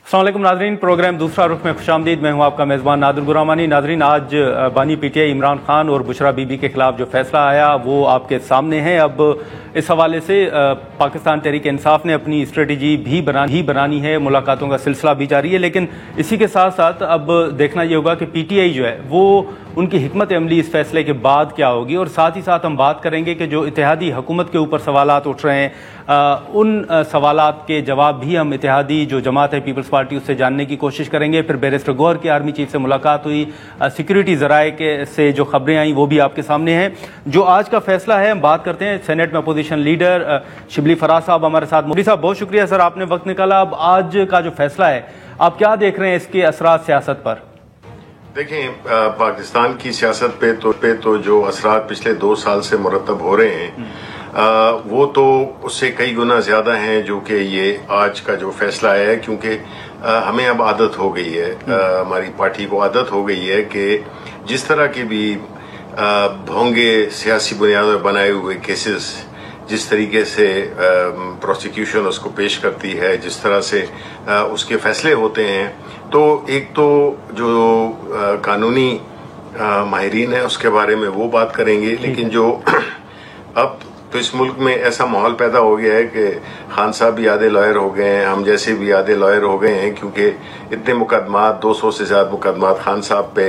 अस्सलाम वालेकुम नाजरीन, प्रोग्राम दूसरा रुख में खुशामदीद। मैं हूं आपका मेज़बान नादिर गुरामानी। नाजरीन, आज बानी पीटीआई इमरान खान और बुशरा बीबी के खिलाफ जो फैसला आया वो आपके सामने है। अब इस हवाले से पाकिस्तान तहरीक इंसाफ ने अपनी स्ट्रेटजी भी बनानी है, मुलाकातों का सिलसिला भी जारी है। लेकिन इसी के साथ साथ अब देखना ये होगा कि पीटीआई जो है वो उनकी हिकमत अमली इस फैसले के बाद क्या होगी। और साथ ही साथ हम बात करेंगे कि जो इत्तेहादी हुकूमत के ऊपर सवालात उठ रहे हैं, उन सवालात के जवाब भी हम इत्तेहादी जो जमात है पीपल्स पार्टी उससे जानने की कोशिश करेंगे। फिर बैरिस्टर गौहर की आर्मी चीफ से मुलाकात हुई, सिक्योरिटी ज़राए के से जो खबरें आई वो भी आपके सामने हैं। जो आज का फैसला है हम बात करते हैं। सेनेट में अपोजिशन लीडर शिबली फराज साहब हमारे साथ। मोदी साहब, बहुत शुक्रिया सर, आपने वक्त निकाला। अब आज का जो फैसला है आप क्या देख रहे हैं इसके असरात सियासत पर? देखें, पाकिस्तान की सियासत पे तो जो असरात पिछले 2 साल से मुरतब हो रहे हैं वो तो उससे कई गुना ज्यादा हैं जो कि ये आज का जो फैसला आया है। क्योंकि हमें अब आदत हो गई है, हमारी पार्टी को आदत हो गई है कि जिस तरह के भी भोंगे सियासी बुनियाद पर बनाए हुए केसेस जिस तरीके से प्रोसिक्यूशन उसको पेश करती है, जिस तरह से उसके फैसले होते हैं, तो एक तो जो कानूनी माहिरीन है उसके बारे में वो बात करेंगे। लेकिन जो अब तो इस मुल्क में ऐसा माहौल पैदा हो गया है कि खान साहब भी आधे लॉयर हो गए हैं, हम जैसे भी आधे लॉयर हो गए हैं, क्योंकि इतने मुकदमात 200 से ज्यादा मुकदमात खान साहब पे,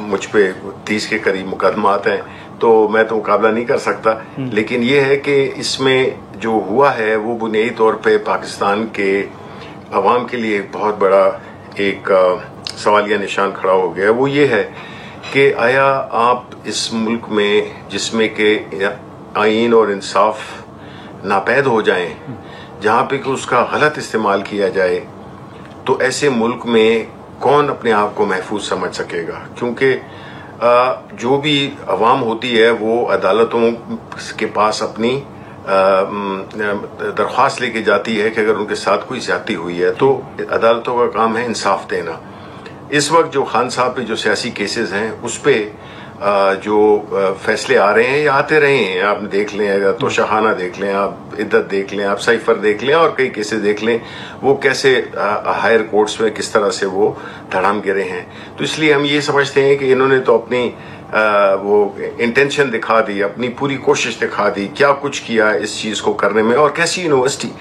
मुझ पे 30 के करीब मुकदमात हैं, तो मैं तो मुकाबला नहीं कर सकता। लेकिन ये है कि इसमें जो हुआ है वो बुनियादी तौर पे पाकिस्तान के अवाम के लिए बहुत बड़ा एक सवालिया निशान खड़ा हो गया है। वो ये है कि आया आप इस मुल्क में जिसमें के आईन और इंसाफ नापैद हो जाएं, जहां पे कि उसका गलत इस्तेमाल किया जाए, तो ऐसे मुल्क में कौन अपने आप को महफूज समझ सकेगा? क्योंकि जो भी अवाम होती है वो अदालतों के पास अपनी दरख्वास्त लेके जाती है कि अगर उनके साथ कोई ज्यादती हुई है तो अदालतों का काम है इंसाफ देना। इस वक्त जो खान साहब पे जो सियासी केसेस हैं उस पे जो फैसले आ रहे हैं या आते रहे हैं, आप देख लें, तो शहाना देख लें, आप इद्दत देख लें, आप साइफर देख लें और कई केसेस देख लें, वो कैसे हायर कोर्ट्स में किस तरह से वो धड़ाम गिरे हैं। तो इसलिए हम ये समझते हैं कि इन्होंने तो अपनी वो इंटेंशन दिखा दी, अपनी पूरी कोशिश दिखा दी, क्या कुछ किया इस चीज को करने में। और कैसी यूनिवर्सिटी,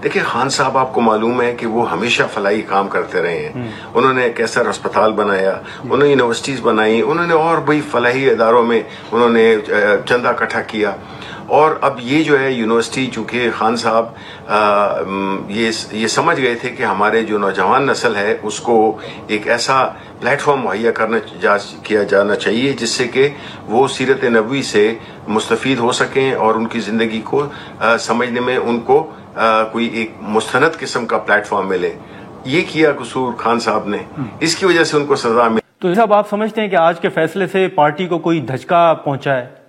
देखिए खान साहब आपको मालूम है कि वो हमेशा फलाही काम करते रहे हैं। उन्होंने कैसर अस्पताल बनाया, उन्होंने यूनिवर्सिटीज बनाई, उन्होंने और भी फलाही इदारों में उन्होंने चंदा इकट्ठा किया। और अब ये जो है यूनिवर्सिटी, चूंकि खान साहब ये समझ गए थे कि हमारे जो नौजवान नस्ल है उसको एक ऐसा प्लेटफॉर्म मुहैया किया जाना चाहिए जिससे कि वो सीरत नबवी से मुस्तफीद हो सकें और उनकी जिंदगी को समझने में उनको कोई एक मुस्तनद किस्म का प्लेटफॉर्म मिले। ये किया कसूर खान साहब ने, इसकी वजह से उनको सजा मिली। तो साहब, आप समझते हैं कि आज के फैसले से पार्टी को कोई धचका पहुंचा है?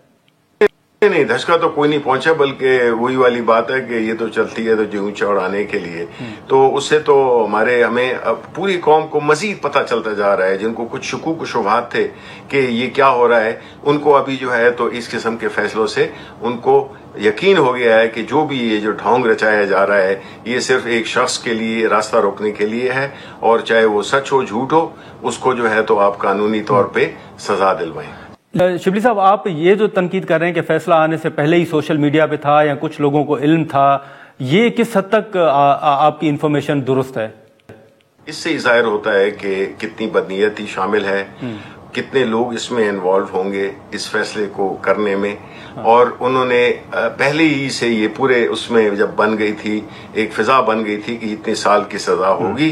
नहीं, धचका तो कोई नहीं पहुंचा, बल्कि वही वाली बात है कि ये तो चलती है तो जी ऊंचा उड़ाने के लिए। तो उससे तो हमें पूरी कौम को मजीद पता चलता जा रहा है। जिनको कुछ शकूक शुबहात थे कि ये क्या हो रहा है, उनको अभी जो है तो इस किस्म के फैसलों से उनको यकीन हो गया है कि जो भी ये जो ढोंग रचाया जा रहा है ये सिर्फ एक शख्स के लिए रास्ता रोकने के लिए है, और चाहे वो सच हो झूठ हो, उसको जो है तो आप कानूनी तौर पे सजा दिलवाएं। शिबली साहब, आप ये जो तनकीद कर रहे हैं कि फैसला आने से पहले ही सोशल मीडिया पे था या कुछ लोगों को इल्म था, ये किस हद तक आपकी इंफॉर्मेशन दुरुस्त है? इससे ही जाहिर होता है कि कितनी बदनीयती शामिल है, कितने लोग इसमें इन्वॉल्व होंगे इस फैसले को करने में। और उन्होंने पहले ही से ये पूरे उसमें जब बन गई थी, एक फिजा बन गई थी कि इतने साल की सजा होगी।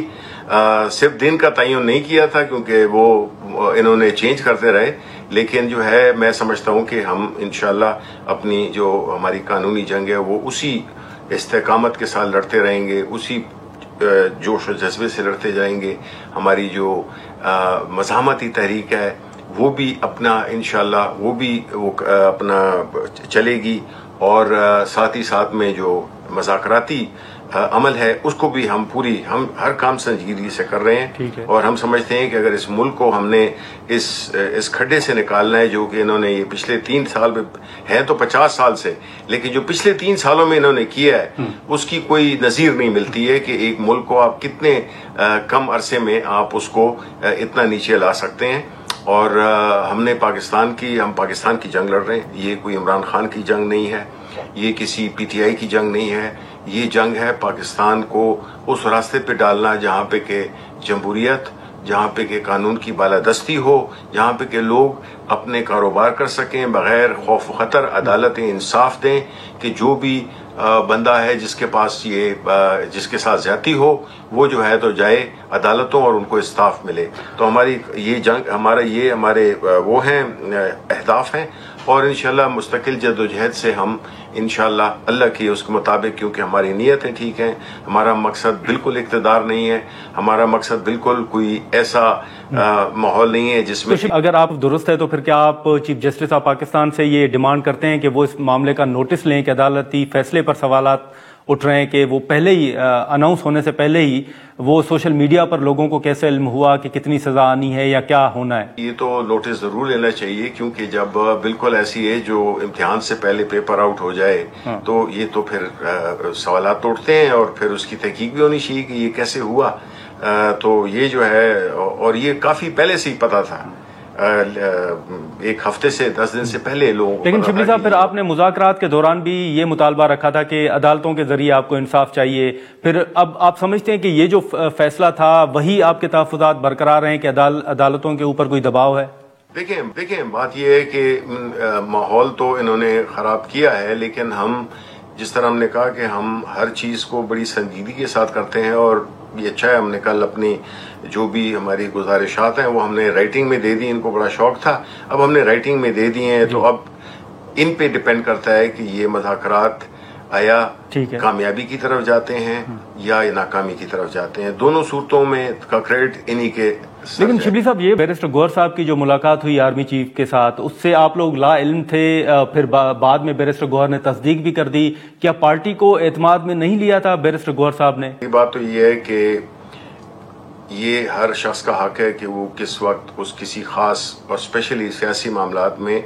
सिर्फ दिन का तयन नहीं किया था क्योंकि वो इन्होंने चेंज करते रहे, लेकिन जो है मैं समझता हूं कि हम इंशाल्लाह अपनी जो हमारी कानूनी जंग है वो उसी इस्तेकामत के साथ लड़ते रहेंगे, उसी जोश और जज्बे से लड़ते जाएंगे। हमारी जो मज़ाहमती तहरीक है वो भी अपना इंशाल्लाह वो अपना चलेगी, और साथ ही साथ में जो मज़ाकराती अमल है उसको भी हम हर काम संजीदगी से कर रहे हैं। और हम समझते हैं कि अगर इस मुल्क को हमने इस खड्डे से निकालना है जो कि इन्होंने ये पिछले 3 साल में है तो 50 साल से, लेकिन जो पिछले 3 सालों में इन्होंने किया है उसकी कोई नज़ीर नहीं मिलती है कि एक मुल्क को आप कितने कम अरसे में आप उसको इतना नीचे ला सकते हैं। और हम पाकिस्तान की जंग लड़ रहे हैं। ये कोई इमरान खान की जंग नहीं है, ये किसी PTI की जंग नहीं है, ये जंग है पाकिस्तान को उस रास्ते पे डालना जहाँ पे के जमहूरियत, जहाँ पे के कानून की बालादस्ती हो, जहाँ पे के लोग अपने कारोबार कर सकें बगैर खौफ खतर, अदालतें इंसाफ दें कि जो भी बंदा है जिसके पास जिसके साथ ज्यादती हो वो जो है तो जाए अदालतों और उनको इंसाफ मिले। तो हमारी ये जंग हमारे वो हैं अहदाफ हैं। और इंशाल्लाह मुस्तकिल जद्दोजहद से हम इंशाल्लाह अल्लाह की उसके मुताबिक, क्योंकि हमारी नीयतें ठीक हैं, हमारा मकसद बिल्कुल इक़्तिदार नहीं है, हमारा मकसद बिल्कुल कोई ऐसा माहौल नहीं है जिसमें तो अगर आप दुरुस्त है तो फिर क्या आप चीफ जस्टिस ऑफ पाकिस्तान से ये डिमांड करते हैं कि वो इस मामले का नोटिस लें कि अदालती फैसले पर सवालात उठ रहे हैं कि वो पहले ही अनाउंस होने से पहले ही वो सोशल मीडिया पर लोगों को कैसे इल्म हुआ कि कितनी सजा आनी है या क्या होना है? ये तो नोटिस जरूर लेना चाहिए, क्योंकि जब बिल्कुल ऐसी है जो इम्तिहान से पहले पेपर आउट हो जाए तो ये तो फिर सवालात उठते हैं और फिर उसकी तहकीक भी होनी चाहिए कि ये कैसे हुआ। तो ये जो है, और ये काफी पहले से ही पता था, 1 हफ्ते से 10 दिन से पहले लोग। लेकिन शिबली साहब फिर आपने मुज़ाकरात के दौरान भी ये मुतालबा रखा था कि अदालतों के जरिए आपको इंसाफ चाहिए। फिर अब आप समझते हैं कि ये जो फैसला था वही आपके तहफ़्फ़ुज़ात बरकरार हैं कि अदालतों के ऊपर कोई दबाव है? देखिए बात यह है कि माहौल तो इन्होंने खराब किया है, लेकिन हम जिस तरह हमने कहा कि हम हर चीज को बड़ी संजीदगी के साथ करते हैं। और ये अच्छा है, हमने कल अपनी जो भी हमारी गुजारिशात हैं वो हमने राइटिंग में दे दी। इनको बड़ा शौक था, अब हमने राइटिंग में दे दिए हैं। तो अब इन पे डिपेंड करता है कि ये मुज़ाकरात आया कामयाबी की तरफ जाते हैं या नाकामी की तरफ जाते हैं। दोनों सूरतों में का क्रेडिट इन्हीं के। लेकिन शिबली साहब, ये बैरिस्टर गौहर साहब की जो मुलाकात हुई आर्मी चीफ के साथ, उससे आप लोग ला इल्म थे, फिर बाद में बैरिस्टर गौहर ने तस्दीक भी कर दी। क्या पार्टी को एतमाद में नहीं लिया था बैरिस्टर गौहर साहब ने? ये बात तो ये है कि ये हर शख्स का हक है कि वो किस वक्त किसी खास और स्पेशली सियासी मामलात में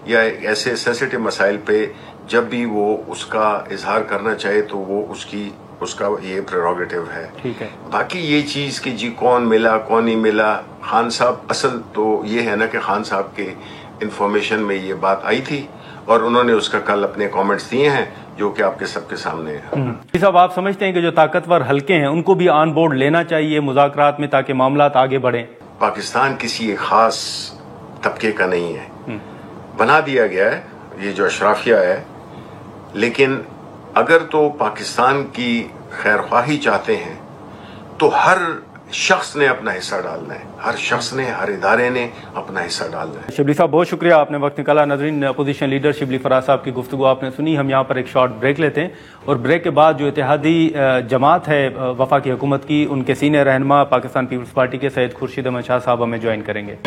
या ऐसे सेंसिटिव मसाइल पे जब भी वो उसका इजहार करना चाहे तो वो उसका ये प्रेरोगेटिव है। ठीक है। बाकी ये चीज कि जी कौन मिला कौन नहीं मिला, खान साहब, असल तो ये है ना कि खान साहब के इंफॉर्मेशन में ये बात आई थी और उन्होंने उसका कल अपने कमेंट्स दिए हैं जो कि आपके सबके सामने है। साहब, आप समझते हैं कि जो ताकतवर हल्के हैं उनको भी ऑन बोर्ड लेना चाहिए मुज़ाकरात में ताकि मामलात आगे बढ़े? पाकिस्तान किसी एक खास तबके का नहीं है, बना दिया गया है ये जो अशराफिया है, लेकिन अगर तो पाकिस्तान की खैरख्वाही चाहते हैं तो हर शख्स ने अपना हिस्सा डालना है, हर शख्स ने, हर इदारे ने अपना हिस्सा डालना है। शिबली साहब, बहुत शुक्रिया, आपने वक्त निकाला। नाज़रीन, अपोजिशन लीडर शिबली फराज साहब की गुफ्तगू आपने सुनी। हम यहाँ पर एक शॉर्ट ब्रेक लेते हैं और ब्रेक के बाद जो इत्तेहादी जमात है वफा की हुकूमत की, उनके सीनियर रहनुमा पाकिस्तान पीपल्स पार्टी के सैयद खुर्शीद अहमद शाह साहब हमें ज्वाइन करेंगे।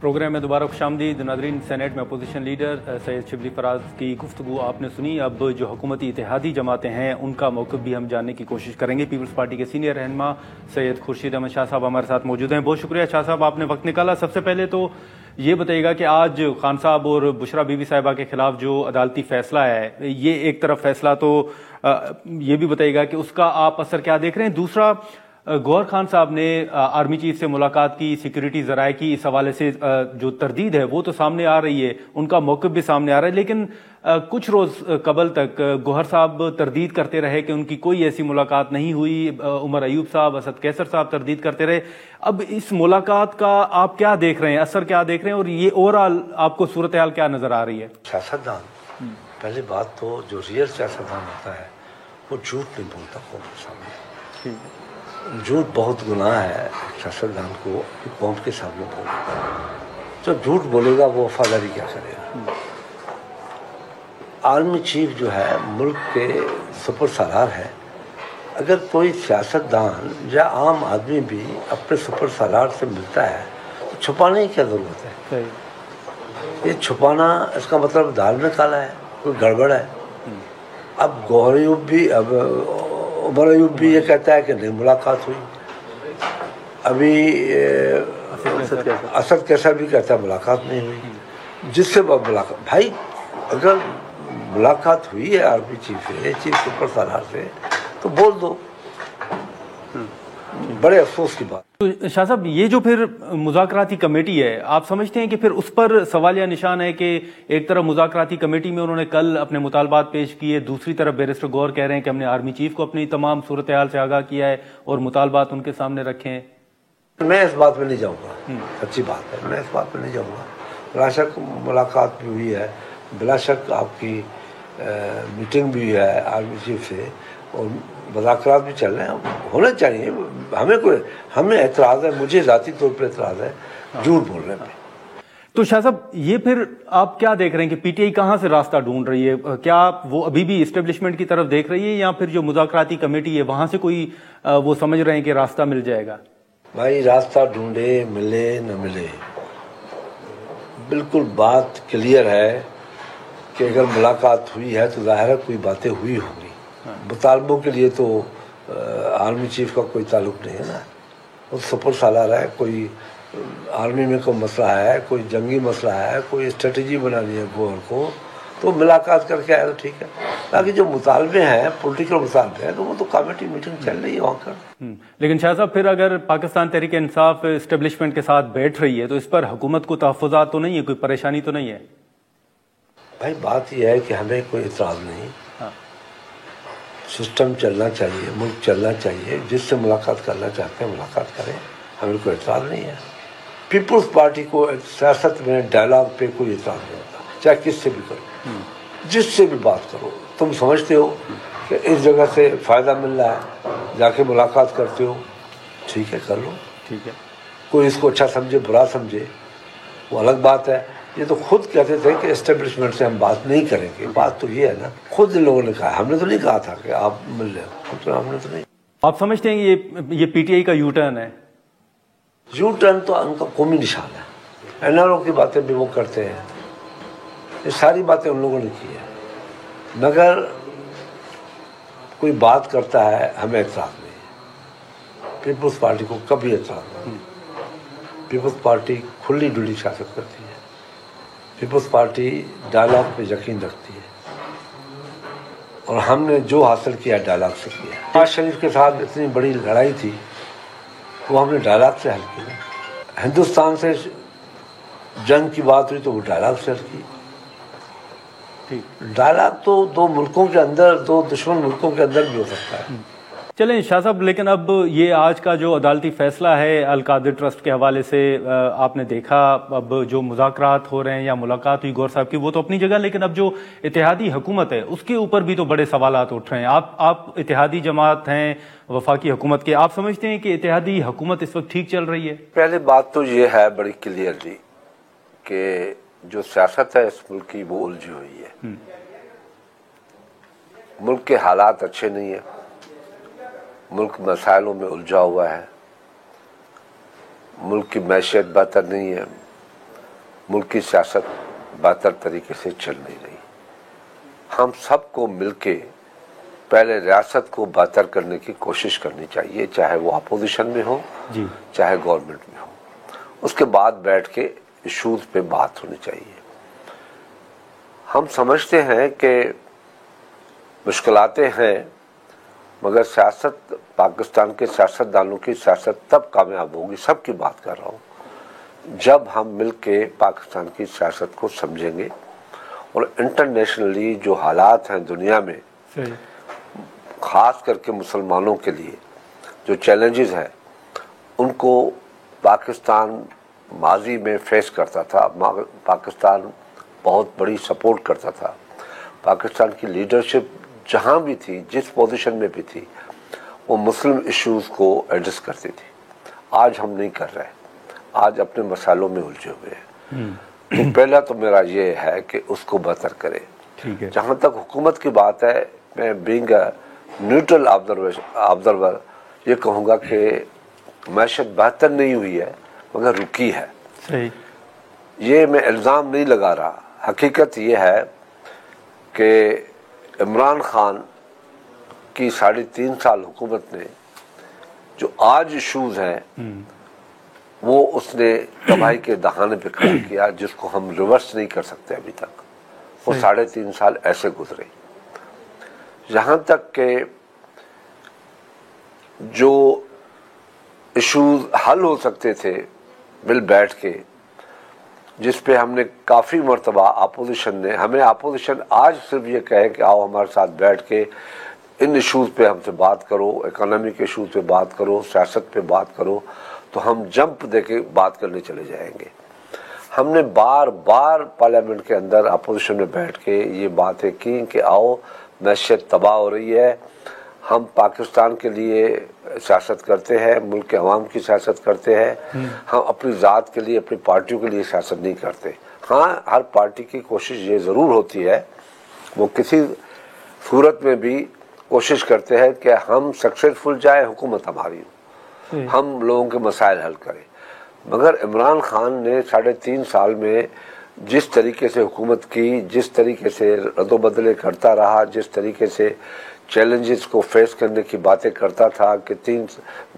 प्रोग्राम में दोबारा खुशामदीद। नाज़रीन, सेनेट में अपोजिशन लीडर सैयद शिबली फराज की गुफ्तगू आपने सुनी। अब जो हुकूमती इत्तेहादी जमातें हैं उनका मौक़िफ़ भी हम जानने की कोशिश करेंगे। पीपल्स पार्टी के सीनियर रहनुमा सैयद खुर्शीद अहमद शाह साहब हमारे साथ मौजूद हैं। बहुत शुक्रिया शाह साहब, आपने वक्त निकाला। सबसे पहले तो ये बताइएगा कि आज खान साहब और बुशरा बीबी साहिबा के खिलाफ जो अदालती फैसला है, ये एक तरफ फैसला, तो ये भी बताइएगा कि उसका आप असर क्या देख रहे हैं। दूसरा, गौहर खान साहब ने आर्मी चीफ से मुलाकात की, सिक्योरिटी जराए की, इस हवाले से जो तरदीद है वो तो सामने आ रही है, उनका मौक़िफ़ भी सामने आ रहा है, लेकिन कुछ रोज कबल तक गौहर साहब तरदीद करते रहे कि उनकी कोई ऐसी मुलाकात नहीं हुई। उमर अयूब साहब, असद कैसर साहब तरदीद करते रहे। अब इस मुलाकात का आप क्या देख रहे हैं, असर क्या देख रहे हैं, और ये ओवरऑल आपको सूरत हाल क्या नजर आ रही है? सियासतदान, पहली बात तो जो रियल सियासतदान होता है वो झूठ नहीं बोलता कौम के सामने। झूठ बहुत गुनाह है सियासतदान को कौम के सामने बोलना। जो झूठ बोलेगा वो वफादारी क्या करेगा? आर्मी चीफ जो है मुल्क के सुपर सालार है। अगर कोई सियासतदान या आम आदमी भी अपने सुपर सालार से मिलता है तो छुपाने की क्या ज़रूरत है? ये छुपाना, इसका मतलब दाल में काला है, कोई गड़बड़ है। अब गौहर अयूब भी, अब उमर अयूब भी ये कहता है कि नहीं मुलाकात हुई। अभी असद कैसा भी कहता है मुलाकात नहीं हुई। जिससे मुलाकात, भाई अगर मुलाकात हुई है आर्मी चीफ से, चीफ सुपर सालार से, तो बोल दो। बड़े अफसोस की बात। तो शाह साहब, ये जो फिर मुज़ाकराती कमेटी है, आप समझते हैं कि फिर उस पर सवालिया निशान है कि एक तरफ मुज़ाकराती कमेटी में उन्होंने कल अपने मुतालबात पेश किए, दूसरी तरफ बैरिस्टर गौहर कह रहे हैं कि हमने आर्मी चीफ को अपनी तमाम सूरत हाल से आगाह किया है और मुतालबात उनके सामने रखे हैं। मैं इस बात में नहीं जाऊँगा, सच्ची बात है, मैं इस बात में नहीं जाऊँगा। बिलाशक मुलाकात भी हुई है, बिलाशक आपकी मीटिंग भी हुई है आर्मी चीफ से, और मुज़ाकरात भी चल रहे हैं, होना चाहिए। हमें एतराज़ है, मुझे ज़ाती तौर पर एतराज़ है झूठ बोलने पे। तो शाह साहब, ये फिर आप क्या देख रहे हैं कि पीटीआई कहाँ से रास्ता ढूंढ रही है? क्या वो अभी भी इस्टेब्लिशमेंट की तरफ देख रही है, या फिर जो मुज़ाकराती कमेटी है वहां से कोई वो समझ रहे हैं कि रास्ता मिल जाएगा? भाई रास्ता ढूंढे, मिले न मिले, बिल्कुल बात क्लियर है कि अगर मुलाकात हुई है तो जाहिर है कोई बातें हुई होंगी। मुतालबों के लिए तो आर्मी चीफ का कोई ताल्लुक नहीं है ना, वो सुपर सालार है। कोई आर्मी में कोई मसला है, कोई जंगी मसला है, कोई स्ट्रेटजी बनानी है गौहर को, तो मुलाकात करके आए तो ठीक है। बाकी जो मुतालबे हैं, पॉलिटिकल मुतालबे हैं, तो वो तो कमेटी मीटिंग चल रही है वहाँ कर। लेकिन शाह साहब, फिर अगर पाकिस्तान तहरीक इंसाफ एस्टेब्लिशमेंट के साथ बैठ रही है तो इस पर हुकूमत को तहफ़्फ़ुज़ात तो नहीं है, कोई परेशानी तो नहीं है? भाई बात यह है कि हमें कोई इतराज़ नहीं। हाँ। सिस्टम चलना चाहिए, मुल्क चलना चाहिए, जिससे मुलाकात करना चाहते हैं मुलाकात करें, हमें कोई इतराज़ नहीं है। पीपल्स पार्टी को सियासत में डायलॉग पे कोई इतराज़ नहीं होता, चाहे किससे भी करो, जिससे भी बात करो। तुम समझते हो कि इस जगह से फ़ायदा मिल रहा है, जाके मुलाकात करते हो, ठीक है कर लो, ठीक है। कोई इसको अच्छा समझे बुरा समझे वो अलग बात है। ये तो खुद कहते थे कि एस्टेब्लिशमेंट से हम बात नहीं करेंगे। बात तो ये है ना, खुद इन लोगों ने कहा, हमने तो नहीं कहा था कि आप मिल रहे हो, तो हमने तो नहीं। आप समझते हैं कि ये पीटीआई का यू टर्न है? यू टर्न तो उनका कौमी निशान है। एनआरओ की बातें भी वो करते हैं, ये सारी बातें उन लोगों ने की है, मगर कोई बात करता है हमें एतराज़ नहीं है। पीपल्स पार्टी को कभी एतराज़ नहीं। पीपल्स पार्टी खुली डुली सियासत करती है। पीपल्स पार्टी डायलॉग पे यकीन रखती है, और हमने जो हासिल किया डायलॉग से किया। नवाज शरीफ के साथ इतनी बड़ी लड़ाई थी, वो हमने डायलॉग से हल की। हिंदुस्तान से जंग की बात हुई तो वो डायलॉग से हल की। डायलॉग तो दो मुल्कों के अंदर, दो दुश्मन मुल्कों के अंदर भी हो सकता है। चलें शाह साहब, लेकिन अब ये आज का जो अदालती फैसला है अल कादिर ट्रस्ट के हवाले से, आपने देखा अब जो मुज़ाकरात हो रहे हैं या मुलाकात हुई गौहर साहब की, वो तो अपनी जगह, लेकिन अब जो इत्तेहादी हुकूमत है उसके ऊपर भी तो बड़े सवालात उठ रहे हैं। आप इत्तेहादी जमात हैं वफाकी हुकूमत के, आप समझते हैं कि इत्तेहादी हुकूमत इस वक्त ठीक चल रही है? पहले बात तो ये है बड़ी क्लियरली कि जो सियासत है इस मुल्क की वो उलझी हुई है। मुल्क के हालात अच्छे नहीं है, मुल्क मसाइलों में उलझा हुआ है, मुल्क की मैशियत बेहतर नहीं है, मुल्क की सियासत बेहतर तरीके से चल नहीं रही। हम सबको मिलके पहले रियासत को बेहतर करने की कोशिश करनी चाहिए, चाहे वो अपोजिशन में हो जी, चाहे गवर्नमेंट में हो। उसके बाद बैठ के इशूज पे बात होनी चाहिए। हम समझते हैं कि मुश्किलातें हैं, मगर सियासत, पाकिस्तान के सियासतदानों की सियासत तब कामयाब होगी, सबकी बात कर रहा हूँ, जब हम मिलके पाकिस्तान की सियासत को समझेंगे और इंटरनेशनली जो हालात हैं दुनिया में, खास करके मुसलमानों के लिए जो चैलेंजेस हैं, उनको पाकिस्तान माजी में फेस करता था। पाकिस्तान बहुत बड़ी सपोर्ट करता था। पाकिस्तान की लीडरशिप जहाँ भी थी, जिस पोजीशन में भी थी, वो मुस्लिम इश्यूज को एड्रेस करती थी। आज हम नहीं कर रहे, आज अपने मसालों में उलझे हुए हैं। तो पहला तो मेरा ये है कि उसको बेहतर करें। जहाँ तक हुकूमत की बात है, मैं बीइंग अ न्यूट्रल ऑब्जर्वर ये कहूँगा कि मैशत बेहतर नहीं हुई है, मगर रुकी है। सही। ये मैं इल्ज़ाम नहीं लगा रहा, हकीकत ये है कि इमरान खान की 3.5 साल हुकूमत ने जो आज इशूज़ हैं वो उसने तबाही के दहाने पे खड़ा किया, जिसको हम रिवर्स नहीं कर सकते अभी तक। वो 3.5 साल ऐसे गुजरे, जहां तक के जो इशूज हल हो सकते थे मिल बैठ के, जिस पे हमने काफ़ी मरतबा अपोजिशन ने, हमें अपोजिशन आज सिर्फ ये कहे कि आओ हमारे साथ बैठ के इन इशूज़ पे हमसे बात करो, इकोनॉमिक इशूज़ पे बात करो, सियासत पे बात करो, तो हम जंप देके बात करने चले जाएंगे। हमने बार बार पार्लियामेंट के अंदर अपोजिशन में बैठ के ये बातें की कि आओ मैशत तबाह हो रही है, हम पाकिस्तान के लिए सियासत करते हैं, मुल्क के अवाम की सियासत करते हैं, हम अपनी ज़ात के लिए, अपनी पार्टियों के लिए सियासत नहीं करते। हाँ, हर पार्टी की कोशिश ये ज़रूर होती है, वो किसी सूरत में भी कोशिश करते हैं कि हम सक्सेसफुल जाए, हुकूमत हमारी हो, हम लोगों के मसाइल हल करें। मगर इमरान खान ने 3.5 साल में जिस तरीके से हुकूमत की, जिस तरीके से रद्दोबदले करता रहा, जिस तरीके से चैलेंजेस को फेस करने की बातें करता था कि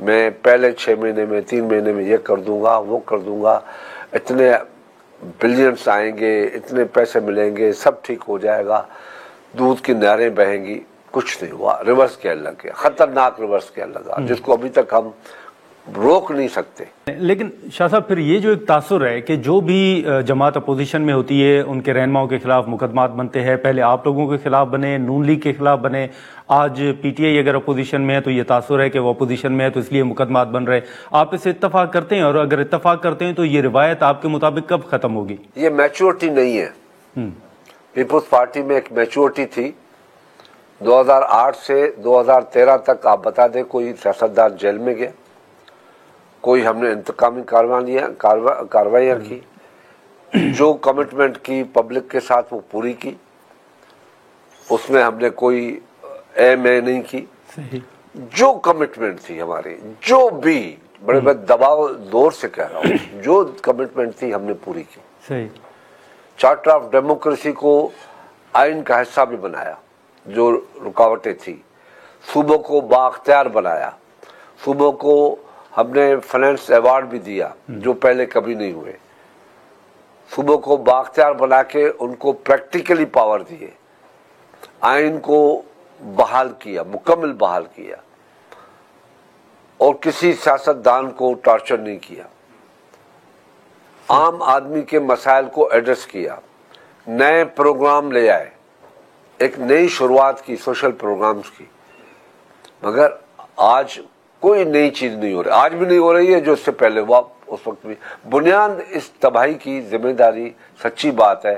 मैं पहले 6 महीने में, 3 महीने में ये कर दूंगा, वो कर दूंगा, इतने बिलियंस आएंगे, इतने पैसे मिलेंगे, सब ठीक हो जाएगा, दूध की नहरें बहेंगी, कुछ नहीं हुआ। रिवर्स कहने लग गया, खतरनाक रिवर्स कहने लगा, जिसको अभी तक हम रोक नहीं सकते। लेकिन शाह साहब, फिर ये जो एक तासुर है कि जो भी जमात अपोजिशन में होती है उनके रहनुमाओं के खिलाफ मुकदमात बनते हैं, पहले आप लोगों के खिलाफ बने, नून लीग के खिलाफ बने, आज पीटीआई अगर अपोजिशन में है तो ये तासुर है कि वो अपोजिशन में है तो इसलिए मुकदमात बन रहे। आप इससे इत्तफाक करते हैं? और अगर इत्तफाक करते हैं तो ये रिवायत आपके मुताबिक कब खत्म होगी? ये मैच्योरिटी नहीं है। पीपुल्स पार्टी में एक मैच्योरिटी थी। 2008 से 2013 तक आप बता दें कोई सियासतदान जेल में गया, कोई हमने इंतकामी कार्रवाइयाँ की, जो कमिटमेंट की पब्लिक के साथ वो पूरी की, उसमें हमने कोई एमए नहीं की। जो कमिटमेंट थी हमारी, जो भी बड़े दबाव जोर से कह रहा हूँ, जो कमिटमेंट थी हमने पूरी की। सही। चार्टर ऑफ डेमोक्रेसी को आइन का हिस्सा भी बनाया, जो रुकावटें थी, सूबों को बाख्तियार बनाया, सूबों को हमने फाइनेंस अवार्ड भी दिया जो पहले कभी नहीं हुए, सूबों को बाख्तियार बना के उनको प्रैक्टिकली पावर दिए, आइन को बहाल किया, मुकम्मल बहाल किया, और किसी सियासतदान को टॉर्चर नहीं किया, आम आदमी के मसाइल को एड्रेस किया, नए प्रोग्राम ले आए, एक नई शुरुआत की सोशल प्रोग्राम्स की। मगर आज कोई नई चीज नहीं हो रही, आज भी नहीं हो रही है जो इससे पहले हुआ, उस वक्त भी। बुनियाद इस तबाही की जिम्मेदारी, सच्ची बात है,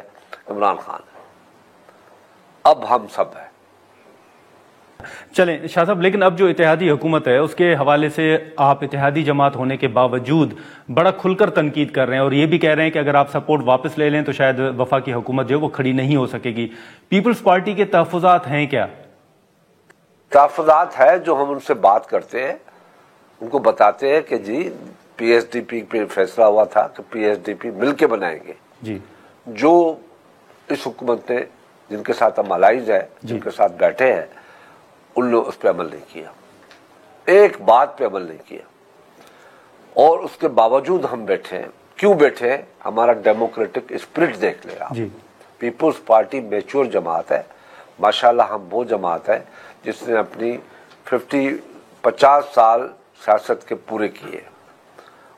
इमरान खान है। अब हम सब है। चलें शाह साहब, लेकिन अब जो इत्तेहादी हुकूमत है उसके हवाले से आप इत्तेहादी जमात होने के बावजूद बड़ा खुलकर तनकीद कर रहे हैं और ये भी कह रहे हैं कि अगर आप सपोर्ट वापस ले लें तो शायद वफाकी हुकूमत जो है वो खड़ी नहीं हो सकेगी। पीपल्स पार्टी के तहफ़्फ़ुज़ात हैं क्या? तहफ़्फ़ुज़ात है, जो हम उनसे बात करते हैं, उनको बताते हैं कि जी पीएसडीपी पे फैसला हुआ था कि पीएसडीपी मिलके बनाएंगे जी। जो इस हुकूमत ने, जिनके साथ हम अलाइज है, जिनके साथ बैठे हैं, उन लोग उस पर अमल नहीं किया, एक बात पे अमल नहीं किया। और उसके बावजूद हम बैठे हैं। क्यों बैठे हैं? हमारा डेमोक्रेटिक स्पिरिट देख ले आप। पीपुल्स पार्टी मैच्योर जमात है, माशाल्लाह। हम वो जमात है जिसने अपनी 50 साल सियासत के पूरे किए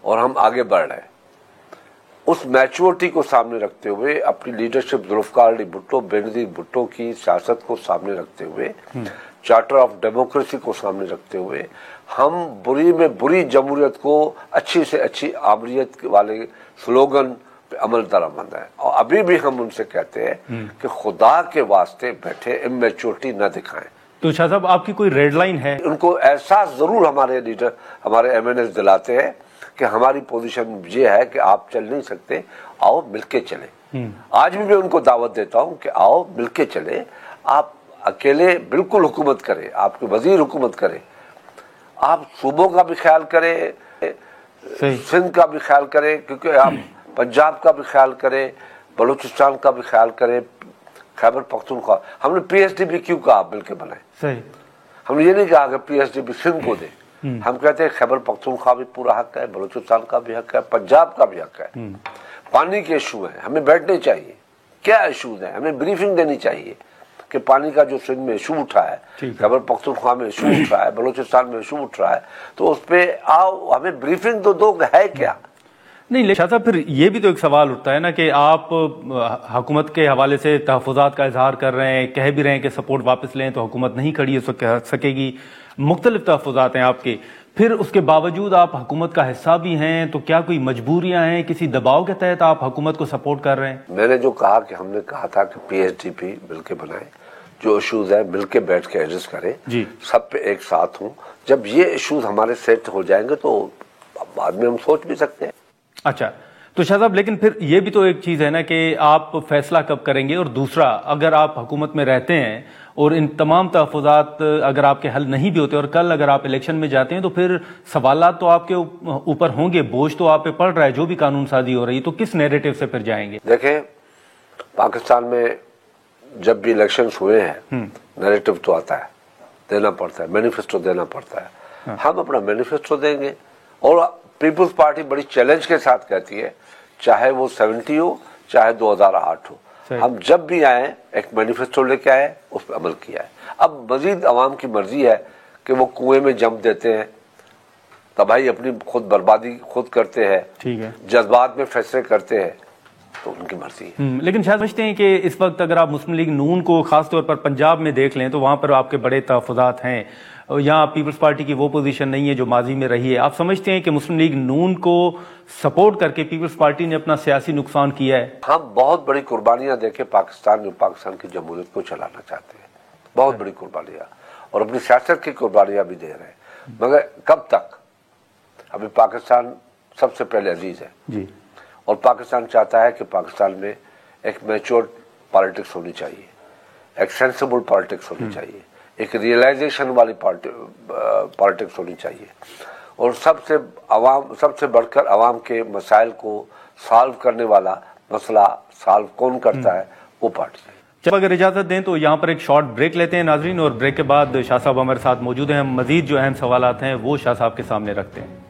और हम आगे बढ़ रहे हैं। उस मैच्योरिटी को सामने रखते हुए, अपनी लीडरशिप जुल्फ़िकार अली भुट्टो, बेनज़ीर भुट्टो की सियासत को सामने रखते हुए, चार्टर ऑफ डेमोक्रेसी को सामने रखते हुए, हम बुरी में बुरी जमहूरियत को अच्छी से अच्छी आमरीत वाले स्लोगन पे अमल दरामद है। और अभी भी हम उनसे कहते हैं कि खुदा के वास्ते बैठे इमैच्योरिटी न दिखाएं। तो शाह साहब, आपकी कोई रेड लाइन है? उनको एहसास जरूर हमारे लीडर, हमारे एमएनएस दिलाते हैं कि हमारी पोजीशन ये है कि आप चल नहीं सकते, आओ मिलके चले। आज भी मैं उनको दावत देता हूं कि आओ मिलके चले। आप अकेले बिल्कुल हुकूमत करें, आपके वजीर हुकूमत करें, आप सूबों का भी ख्याल करें, सिंध का भी ख्याल करें, क्योंकि आप पंजाब का भी ख्याल करे, बलूचिस्तान का भी ख्याल करे, खैबर पख्तूनख्वा। हमने पीएसडीपी क्यों कहा आप मिलकर बनाए? सही, हमने ये नहीं कहा कि पीएसडीपी सिंध को दे। हम कहते हैं खैबर पख्तूनख्वा भी पूरा हक है, बलूचिस्तान का भी हक है, पंजाब का भी हक है। पानी के इशू है, हमें बैठने चाहिए, क्या इशूज है, हमें ब्रीफिंग देनी चाहिए कि पानी का जो सिंध में इशू उठा है, खैबर पख्तूनख्वा में इशू उठ रहा है, बलूचिस्तान में इशू उठ रहा है, तो उस पर आओ, हमें ब्रीफिंग तो दो, है क्या? नहीं शाह साहब, फिर ये भी तो एक सवाल उठता है ना कि आप हुकूमत के हवाले से तहफ़्फ़ुज़ात का इजहार कर रहे हैं, कह भी रहे हैं कि सपोर्ट वापस लें तो हुकूमत नहीं खड़ी हो सकेगी, मुख्तलिफ तहफ़्फ़ुज़ात हैं आपके, फिर उसके बावजूद आप हुकूमत का हिस्सा भी हैं, तो क्या कोई मजबूरियां हैं, किसी दबाव के तहत आप हुकूमत को सपोर्ट कर रहे हैं? मैंने जो कहा कि हमने कहा था कि पीएसडीपी मिलकर बनाए, जो इशूज है मिलके बैठ के एडजस्ट करें, सब पे एक साथ हूँ। जब ये इशूज हमारे सेट हो जाएंगे तो बाद में हम सोच भी सकते हैं। अच्छा, तो शाह साहब, लेकिन फिर ये भी तो एक चीज़ है ना कि आप फैसला कब करेंगे, और दूसरा, अगर आप हुकूमत में रहते हैं और इन तमाम तहफ़्फ़ुज़ात अगर आपके हल नहीं भी होते और कल अगर आप इलेक्शन में जाते हैं तो फिर सवालात तो आपके ऊपर होंगे, बोझ तो आप पे पड़ रहा है जो भी कानून साजी हो रही है, तो किस नैरेटिव से फिर जाएंगे? देखें, पाकिस्तान में जब भी इलेक्शंस हुए हैं नैरेटिव तो आता है, देना पड़ता है, मैनिफेस्टो देना पड़ता है। हम अपना मैनिफेस्टो देंगे, और पीपुल्स पार्टी बड़ी चैलेंज के साथ कहती है, चाहे वो 70 हो चाहे 2008 हो, हम जब भी आए एक मैनिफेस्टो लेके आए, उस पर अमल किया है। अब मजीद अवाम की मर्जी है कि वो कुएं में जंप देते हैं, तबाही अपनी खुद बर्बादी खुद करते हैं, ठीक है, जज्बात में फैसले करते हैं, तो उनकी मर्जी है। लेकिन शायद समझते हैं कि इस वक्त अगर आप मुस्लिम लीग नून को खासतौर पर पंजाब में देख लें तो वहां पर आपके बड़े तहफ़्फ़ुज़ात हैं, यहाँ पीपल्स पार्टी की वो पोजीशन नहीं है जो माजी में रही है। आप समझते हैं कि मुस्लिम लीग नून को सपोर्ट करके पीपल्स पार्टी ने अपना सियासी नुकसान किया है? हम बहुत बड़ी कुर्बानियां देके पाकिस्तान की जमहूरियत को चलाना चाहते हैं, बहुत बड़ी कुर्बानियां, और अपनी सियासत की कुर्बानियां भी दे रहे हैं, मगर कब तक? अभी पाकिस्तान सबसे पहले अजीज है जी, और पाकिस्तान चाहता है कि पाकिस्तान में एक मैच्योर पॉलिटिक्स होनी चाहिए, एक सेंसिबल पॉलिटिक्स होनी चाहिए, एक रियलाइजेशन वाली पॉलिटिक्स होनी चाहिए, और सबसे बढ़कर आवाम के मसाइल को सॉल्व करने वाला, मसला सॉल्व कौन करता है, वो पार्टी है। जब अगर इजाजत दें तो यहाँ पर एक शॉर्ट ब्रेक लेते हैं नाजरीन, और ब्रेक के बाद शाह साहब हमारे साथ मौजूद हैं। हम मजीद जो अहम सवालात हैं वो शाह साहब के सामने रखते हैं।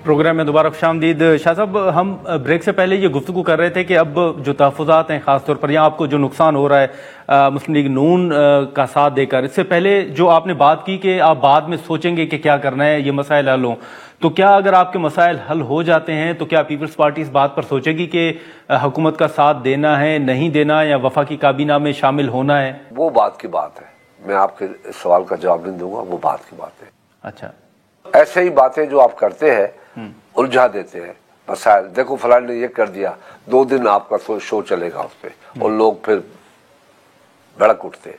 प्रोग्राम में दोबारा खुशामदीद। शाह साहब, हम ब्रेक से पहले ये गुफ्तगू कर रहे थे कि अब जो तहफ़्फ़ुज़ात हैं खासतौर पर यहाँ आपको जो नुकसान हो रहा है मुस्लिम लीग नून का साथ देकर, इससे पहले जो आपने बात की कि आप बाद में सोचेंगे कि क्या करना है, ये मसाइल हल हों, तो क्या अगर आपके मसाइल हल हो जाते हैं तो क्या पीपल्स पार्टी इस बात पर सोचेगी कि हुकूमत का साथ देना है, नहीं देना, या वफाकी काबीना में शामिल होना है? वो बात की बात है, मैं आपके सवाल का जवाब नहीं दूंगा, वो बात की बात है। अच्छा, ऐसे ही बातें जो आप करते हैं उलझा देते हैं मसाइल। देखो फलान ने ये कर दिया, 2 दिन आपका शो चलेगा उस पर, और लोग फिर भड़क उठते हैं।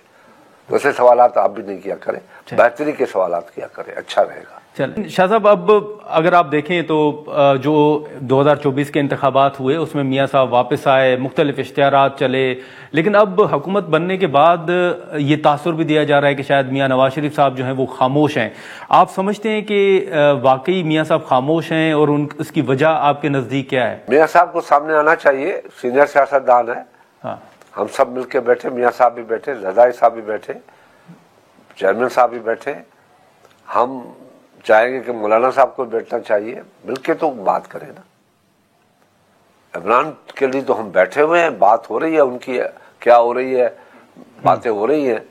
वैसे सवालात आप भी नहीं किया करें, बेहतरी के सवालात किया करें, अच्छा रहेगा। चल शाह साहब, अब अगर आप देखें तो जो 2024 के इंतखाबात हुए उसमें मियाँ साहब वापस आए, मुख्तलिफ इश्तिहारात चले, लेकिन अब हुकूमत बनने के बाद ये तासुर भी दिया जा रहा है कि शायद मियाँ नवाज शरीफ साहब जो हैं वो खामोश हैं। आप समझते हैं कि वाकई मियाँ साहब खामोश हैं, और उसकी वजह आपके नज़दीक क्या है? मियाँ साहब को सामने आना चाहिए, सीनियर सियासतदान है। हाँ, हम सब मिलकर बैठे, मियाँ साहब भी बैठे, रज़ाई साहब भी बैठे, चेयरमैन साहब भी बैठे, हम चाहेंगे कि मौलाना साहब को बैठना चाहिए, मिलके तो बात करें ना। इमरान के लिए तो हम बैठे हुए हैं, बात हो रही है उनकी, क्या हो रही है, बातें हो रही हैं,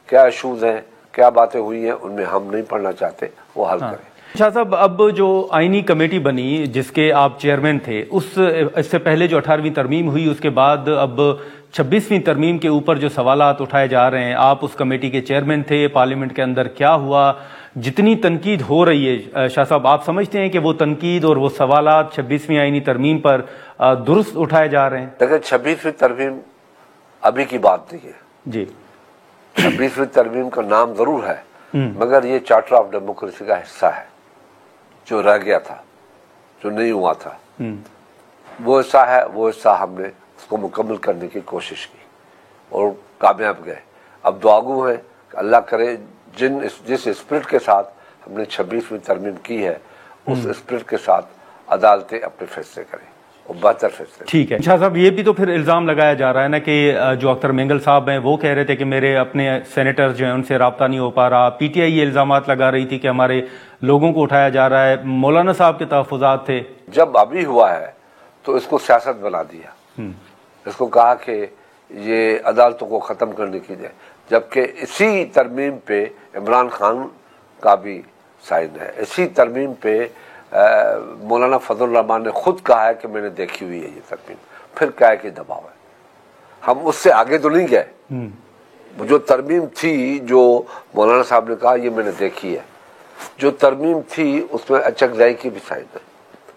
क्या इशूज हैं, क्या बातें हुई हैं, उनमें हम नहीं पढ़ना चाहते, वो हल करें। शाह साहब, अब जो आईनी कमेटी बनी जिसके आप चेयरमैन थे, इससे पहले जो 18वीं तरमीम हुई, उसके बाद अब 26वीं तरमीम के ऊपर जो सवालात उठाए जा रहे हैं, आप उस कमेटी के चेयरमैन थे, पार्लियामेंट के अंदर क्या हुआ, जितनी तनकीद हो रही है शाह साहब, आप समझते हैं कि वो तनकीद और वो सवालात 26वीं आईनी तरमीम पर दुरुस्त उठाए जा रहे हैं? देखिए, 26वीं तरमीम अभी की बात नहीं है जी। 26वीं तरमीम का नाम जरूर है, मगर ये चार्टर ऑफ डेमोक्रेसी का हिस्सा है, जो रह गया था, जो नहीं हुआ था, वो हिस्सा है। वो हिस्सा हमने उसको मुकम्मल करने की कोशिश की और कामयाब गए। अब दुआगू है, अल्लाह करे जिस स्पिरिट के साथ हमने 26वीं तरमीम की है, उस स्पिरिट के साथ अदालतें अपने फैसले करें और बेहतर फैसले। ठीक है शाह साहब, ये भी तो फिर इल्ज़ाम लगाया जा रहा है ना कि जो अख्तर मेंगल साहब हैं वो कह रहे थे कि मेरे अपने सेनेटर्स जो हैं उनसे रब्ता नहीं हो पा रहा। पीटीआई ये इल्ज़ाम लगा रही थी कि हमारे लोगों को उठाया जा रहा है। मौलाना साहब के तहफ़्फ़ुज़ात थे। जब अभी हुआ है तो इसको सियासत बना दिया, इसको कहा कि ये अदालतों को ख़त्म करने की है, जबकि इसी तरमीम पे इमरान खान का भी साइन है। इसी तरमीम पे मौलाना फजल रहमान ने खुद कहा है कि मैंने देखी हुई है ये तरमीम। फिर क्या है कि दबाव है, हम उससे आगे तो नहीं गए। जो तरमीम थी, जो मौलाना साहब ने कहा ये मैंने देखी है, जो तरमीम थी उसमें अचकज़ाई की भी साइन है।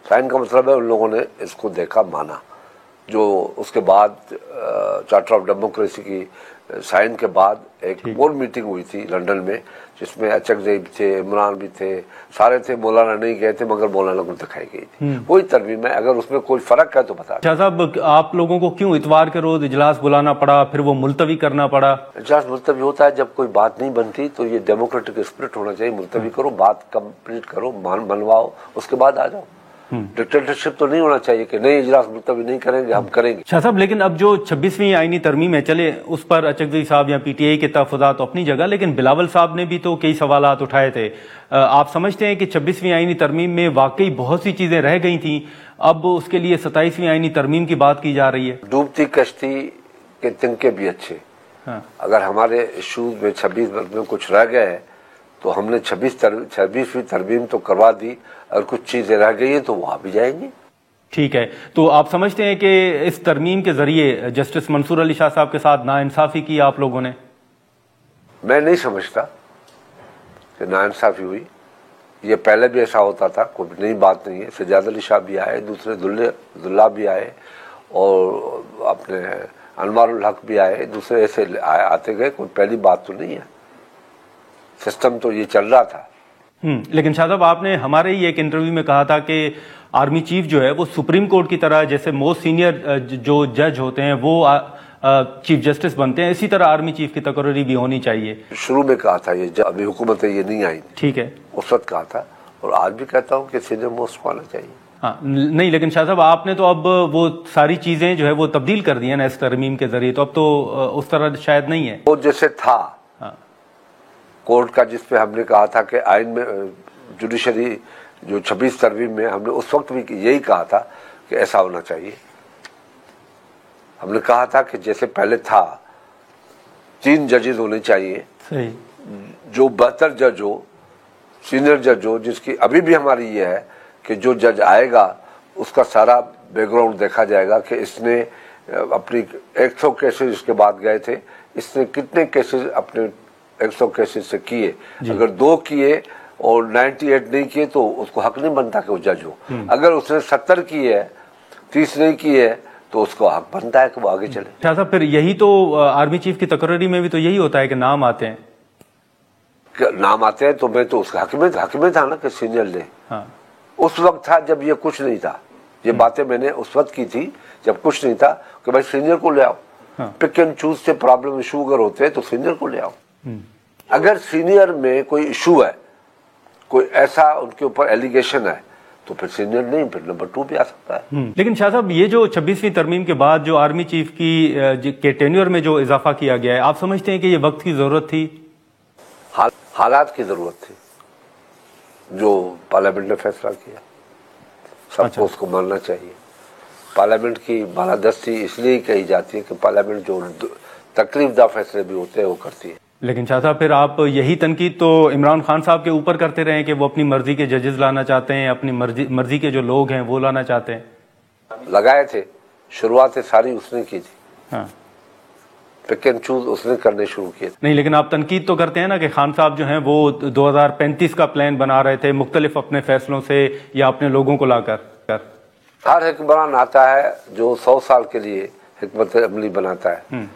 साइन का मतलब है उन लोगों ने इसको देखा, माना। जो उसके बाद चार्टर ऑफ डेमोक्रेसी की साइन के बाद एक और मीटिंग हुई थी लंदन में, जिसमें अचकज़ई भी थे, इमरान भी थे, सारे थे। मौलाना नहीं गए थे, मगर मौलाना को दिखाई गई थी। वही तरमीम है। अगर उसमें कोई फर्क है तो बता। शाह साहब, आप लोगों को क्यों इतवार के रोज इजलास बुलाना पड़ा, फिर वो मुलतवी करना पड़ा? इजलास मुलतवी होता है जब कोई बात नहीं बनती, तो ये डेमोक्रेटिक स्पिरिट होना चाहिए। मुलतवी करो, बात कंप्लीट करो, मनवाओ, उसके बाद आ जाओ। डिक्टेटरशिप तो नहीं होना चाहिए कि नहीं इजलास मुलतवी नहीं करेंगे, हम करेंगे। शाह साहब, लेकिन अब जो 26वीं आईनी तरमीम है, चले उस पर अचकज़ई साहब या पीटीआई के तहफ़्फ़ुज़ात तो अपनी जगह, लेकिन बिलावल साहब ने भी तो कई सवालात उठाए थे। आप समझते हैं कि 26वीं आईनी तरमीम में वाकई बहुत सी चीजें रह गई थी, अब उसके लिए 27वीं आईनी तरमीम की बात की जा रही है? डूबती कश्ती के तिनके भी अच्छे। अगर हमारे इशूज में 26 में कुछ रह गए हैं तो हमने 26वीं तरमीम तो करवा दी, और कुछ चीजें रह गई हैं तो वहां भी जाएंगे। ठीक है, तो आप समझते हैं कि इस तरमीम के जरिए जस्टिस मंसूर अली शाह साहब के साथ नाइंसाफी की आप लोगों ने? मैं नहीं समझता कि नाइंसाफी हुई। ये पहले भी ऐसा होता था, कोई नई बात नहीं है। सज्जाद अली शाह भी आए, दूसरे दुल्ला भी आए, और अपने अनवारुल हक भी आए, दूसरे ऐसे आते गए। कोई पहली बात तो नहीं है, सिस्टम तो ये चल रहा था। लेकिन शाह साहब, आपने हमारे ही एक इंटरव्यू में कहा था कि आर्मी चीफ जो है वो सुप्रीम कोर्ट की तरह, जैसे मोस्ट सीनियर जो जज होते हैं वो चीफ जस्टिस बनते हैं, इसी तरह आर्मी चीफ की तकर्री भी होनी चाहिए। शुरू में कहा था ये, जब अभी हुकूमत ये नहीं आई, ठीक है, उस वक्त कहा था, और आज भी कहता हूँ कि सीनियर मोस्ट को आना चाहिए। हाँ, नहीं, लेकिन शाह साहब आपने तो अब वो सारी चीजें जो है वो तब्दील कर दी है ना इस तरमीम के जरिए, तो अब तो उस तरह शायद नहीं है। वो जैसे था कोर्ट का, जिसपे हमने कहा था कि आइन में जुडिशरी जो 26 तरमीम में, हमने उस वक्त भी यही कहा था कि ऐसा होना चाहिए। हमने कहा था कि जैसे पहले था 3 जजेस होने चाहिए, सही, जो बेहतर जज हो, सीनियर जज हो, जिसकी अभी भी हमारी ये है कि जो जज आएगा उसका सारा बैकग्राउंड देखा जाएगा कि इसने अपनी 100 केसेस इसके बाद गए थे, इसने कितने केसेस अपने 100 केसेस से किए। अगर 2 किए और 98 नहीं किए तो उसको हक नहीं बनता कि वो जज हो। अगर उसने 70 किए है, 30 नहीं किए है, तो उसको हक बनता है कि वो आगे चले। अच्छा, फिर यही तो आर्मी चीफ की तकर्री में भी तो यही होता है कि नाम आते हैं, नाम आते हैं, तो मैं तो उसका हक में था ना कि सीनियर ले। उस वक्त था जब ये कुछ नहीं था। ये बातें मैंने उस वक्त की थी जब कुछ नहीं था कि भाई सीनियर को ले आओ। पिक एंड चूज से प्रॉब्लम इशू अगर होते हैं तो सीनियर को ले आओ। अगर सीनियर में कोई इशू है, कोई ऐसा उनके ऊपर एलिगेशन है, तो फिर सीनियर नहीं, फिर नंबर 2 भी आ सकता है। लेकिन शाह साहब, ये जो 26वीं तरमीम के बाद जो आर्मी चीफ के टेन्योर में जो इजाफा किया गया है, आप समझते हैं कि ये वक्त की जरूरत थी? हालात की जरूरत थी, जो पार्लियामेंट ने फैसला किया, सबको उसको मानना चाहिए। पार्लियामेंट की बालादस्ती इसलिए कही जाती है कि पार्लियामेंट जो तकलीफदा फैसले भी होते हैं वो करती है। लेकिन शाह साहब, फिर आप यही तनकीद तो इमरान खान साहब के ऊपर करते रहे कि वो अपनी मर्जी के जजेस लाना चाहते हैं, अपनी मर्जी के जो लोग हैं वो लाना चाहते हैं। लगाए थे, शुरुआत सारी उसने की थी। हाँ, पिक एंड चूज उसने करने शुरू किए। नहीं, लेकिन आप तनकीद तो करते हैं ना कि खान साहब जो हैं वो 2035 का प्लान बना रहे थे मुख्तलिफ अपने फैसलों से या अपने लोगों को लाकर। हर हुक्मरान आता है जो 100 साल के लिए हिकमत अमली बनाता है।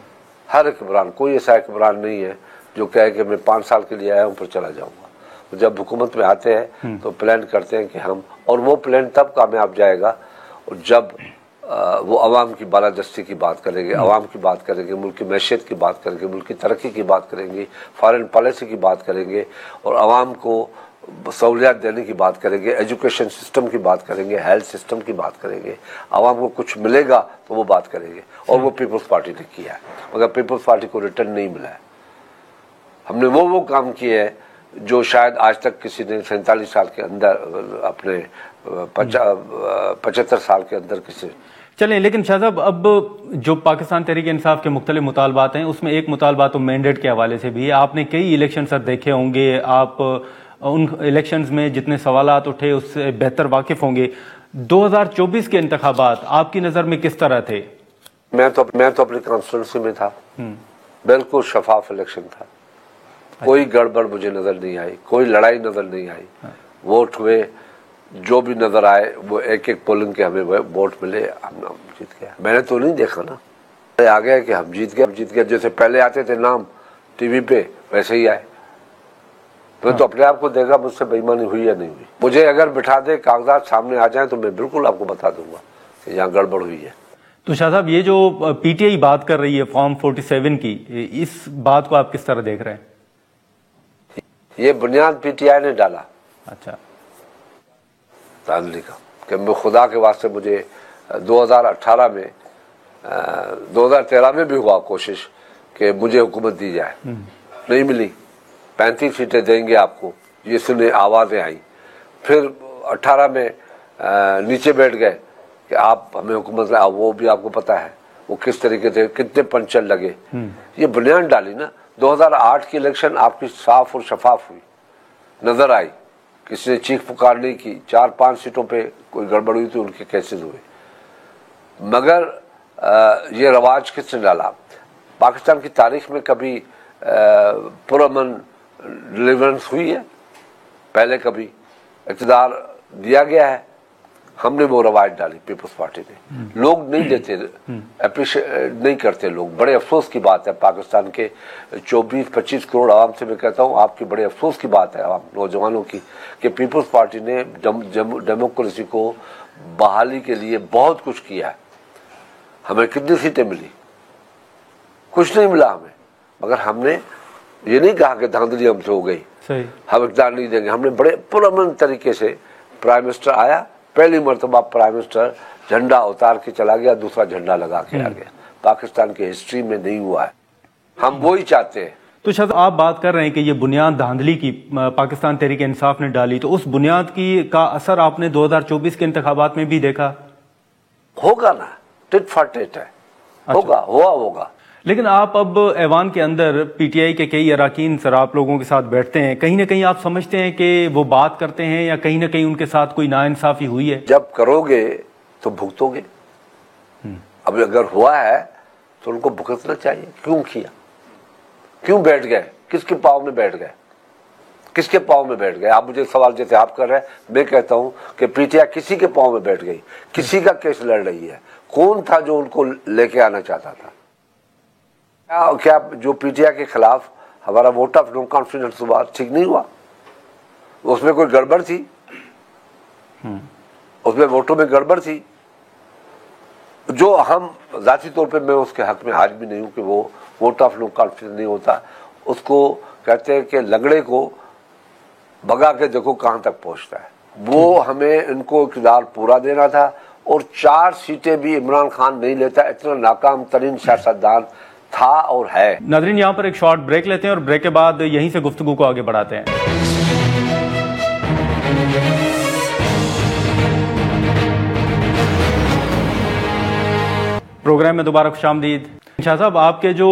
हर हुक्मरान, कोई ऐसा हुक्मरान नहीं है जो कहे कि मैं 5 साल के लिए आया हूँ फिर चला जाऊंगा। तो जब हुकूमत में आते हैं तो प्लान करते हैं कि हम, और वो प्लान तब कामयाब जाएगा और जब वो अवाम की बालादस्ती की बात करेंगे, अवाम की बात करेंगे, मुल्क की मैशियत की बात करेंगे, मुल्क की तरक्की की बात करेंगे, फॉरेन पॉलिसी की बात करेंगे और अवाम को सहूलियात देने की बात करेंगे, एजुकेशन सिस्टम की बात करेंगे, हेल्थ सिस्टम की बात करेंगे, आवाम को कुछ मिलेगा तो वो बात करेंगे। और वो पीपल्स पार्टी ने किया है, मगर पीपल्स पार्टी को रिटर्न नहीं मिला है। हमने वो काम किए हैं जो शायद आज तक किसी ने 47 साल के अंदर, अपने 75 साल के अंदर किसी। चलें, लेकिन शाह साहब, अब जो पाकिस्तान तहरीक इंसाफ के मुख्तलिफ मुतालबात हैं, उसमें एक मुतालबा तो मैंडेट के हवाले से भी है। आपने कई इलेक्शन सर देखे होंगे, आप उन इलेक्शंस में जितने सवालात उठे उससे बेहतर वाकिफ होंगे। 2024 के इंतखाबात आपकी नज़र में किस तरह थे? मैं तो अपनी कॉन्स्टिट्यूंसी में था, बिल्कुल शफाफ इलेक्शन था, कोई गड़बड़ मुझे नजर नहीं आई, कोई लड़ाई नजर नहीं आई। वोट हुए, जो भी नजर आए वो एक पोलिंग के हमें वोट मिले, हम जीत गया। मैंने तो नहीं देखा ना आ गया कि हम जीत गए। जैसे पहले आते थे नाम टीवी पे, वैसे ही आए। मैं तो अपने आप को देखा मुझसे बेईमानी हुई या नहीं हुई। मुझे अगर बिठा दे, कागजात सामने आ जाए तो मैं बिल्कुल आपको बता दूंगा कि यहाँ गड़बड़ हुई है। तो शाह साहब, ये जो पीटीआई बात कर रही है फॉर्म 47 की, इस बात को आप किस तरह देख रहे हैं? ये बुनियाद पीटीआई ने डाला। अच्छा, धांधली का कि मैं खुदा के वास्ते, मुझे 2018 में 2013 में भी हुआ कोशिश कि मुझे हुकूमत दी जाए, नहीं मिली। 35 सीटें देंगे आपको, ये सुने आवाजें आई। फिर 18 में नीचे बैठ गए कि आप हमें हुकूमत, वो भी आपको पता है वो किस तरीके से, कितने पंचर लगे। ये बुनियाद डाली ना। 2008 की इलेक्शन आपकी साफ और शफाफ हुई, नजर आई, किसी ने चीख पुकार नहीं की। 4-5 सीटों पे कोई गड़बड़ हुई तो उनके केसेस हुए, मगर ये रवाज किसने डाला? पाकिस्तान की तारीख में कभी पुरअमन डिलीवरेंस हुई है? पहले कभी इक़्तिदार दिया गया है? हमने वो रवायत डाली, पीपल्स पार्टी ने। लोग नहीं देते, अप्रिशिएट नहीं करते लोग। बड़े अफसोस की बात है पाकिस्तान के 24-25 करोड़ आवाम से मैं कहता हूँ, आपकी बड़े अफसोस की बात है आवाम नौजवानों की, कि पीपल्स पार्टी ने डेमोक्रेसी को बहाली के लिए बहुत कुछ किया है। हमें कितनी सीटें मिली? कुछ नहीं मिला हमें, मगर हमने ये नहीं कहा कि धांधली हमसे हो गई, हम इक़्तिदार नहीं देंगे। हमने बड़े पुरअमन तरीके से, प्राइम मिनिस्टर आया, पहली मरतबा प्राइम मिनिस्टर झंडा उतार के चला गया, दूसरा झंडा लगा के आ गया। पाकिस्तान की हिस्ट्री में नहीं हुआ है, हम वो ही चाहते हैं। तो शायद आप बात कर रहे हैं कि ये बुनियाद धांधली की पाकिस्तान तहरीक इंसाफ ने डाली, तो उस बुनियाद की का असर आपने 2024 के इंतखाबात में भी देखा? होगा ना, टिट फॉर टिट है। होगा, होगा। लेकिन आप अब ऐवान के अंदर पीटीआई के कई अराकीन सर आप लोगों के साथ बैठते हैं, कहीं ना कहीं आप समझते हैं कि वो बात करते हैं या कहीं ना कहीं उनके साथ कोई नाइंसाफी हुई है? जब करोगे तो भुगतोगे। अब अगर हुआ है तो उनको भुगतना चाहिए। क्यों किया? क्यों बैठ गए? किसके पाँव में बैठ गए? किसके पाँव में बैठ गए? आप मुझे सवाल जैसे आप कर रहे हैं, मैं कहता हूं कि पीटीआई किसी के पाँव में बैठ गई, किसी का केस लड़ रही है। कौन था जो उनको लेके आना चाहता था? क्या जो पीटीआई के खिलाफ हमारा वोट ऑफ नो कॉन्फिडेंस हुआ, ठीक नहीं हुआ? उसमें कोई गड़बड़ थी? उसमें वोटों में गड़बड़ थी, जो हम जाती तौर पे, मैं उसके हक में आज भी नहीं हूं कि वो वोट ऑफ नो कॉन्फिडेंस नहीं होता। उसको कहते हैं कि लंगड़े को भगा के देखो कहां तक पहुंचता है। वो हमें इनको इक़्तिदार पूरा देना था, और 4 सीटें भी इमरान खान नहीं लेता। इतना नाकाम तरीन सियासतदान था और है। नाज़रीन, यहाँ पर एक शॉर्ट ब्रेक लेते हैं और ब्रेक के बाद यहीं से गुफ्तगू को आगे बढ़ाते हैं। प्रोग्राम में दोबारा खुशामदीद। शाह साहब, आपके जो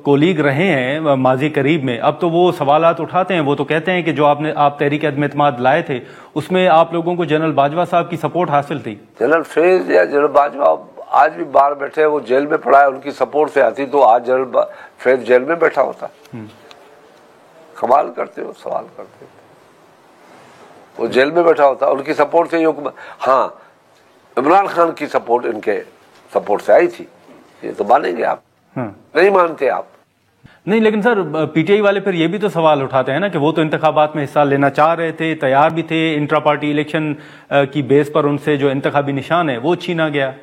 कोलीग रहे हैं माजी करीब में, अब तो वो सवालात उठाते हैं। वो तो कहते हैं कि जो आप तहरीक अदम-ए-इत्तेमाद लाए थे, उसमें आप लोगों को जनरल बाजवा साहब की सपोर्ट हासिल थी। जनरल फैज या जनरल बाजवा आज भी बाहर बैठे, वो जेल में पड़ा है, उनकी सपोर्ट से आती तो आज जनरल फैज जेल में बैठा होता। कमाल करते हो, सवाल करते हो। वो जेल में बैठा होता, उनकी सपोर्ट से। हाँ, इमरान खान की सपोर्ट इनके सपोर्ट से आई थी, ये तो मानेंगे आप? नहीं मानते आप? नहीं, लेकिन सर पीटीआई वाले फिर ये भी तो सवाल उठाते हैं ना कि वो तो इंतखाबात में हिस्सा लेना चाह रहे थे, तैयार भी थे। इंट्रा पार्टी इलेक्शन की बेस पर उनसे जो इंतखाबी निशान है वो छीना गया।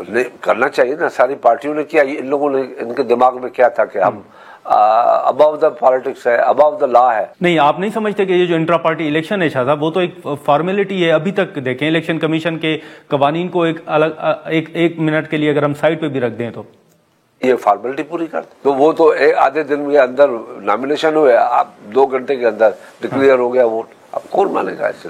नहीं करना चाहिए ना, सारी पार्टियों ने किया। इन लोगों ने, इनके दिमाग में क्या था कि हम अबव द पॉलिटिक्स है, अबव द लॉ है। नहीं, आप नहीं समझते कि ये जो इंट्रा पार्टी इलेक्शन है शाहजाद, वो तो एक फॉर्मेलिटी है। अभी तक देखें इलेक्शन कमीशन के कवानीन को एक अलग एक मिनट के लिए अगर हम साइड पे भी रख दें तो ये फॉर्मेलिटी पूरी कर, तो वो तो आधे दिन के अंदर नॉमिनेशन हुए, आप 2 घंटे के अंदर डिक्लेयर हो गया वोट। अब कौन मानेगा ऐसे?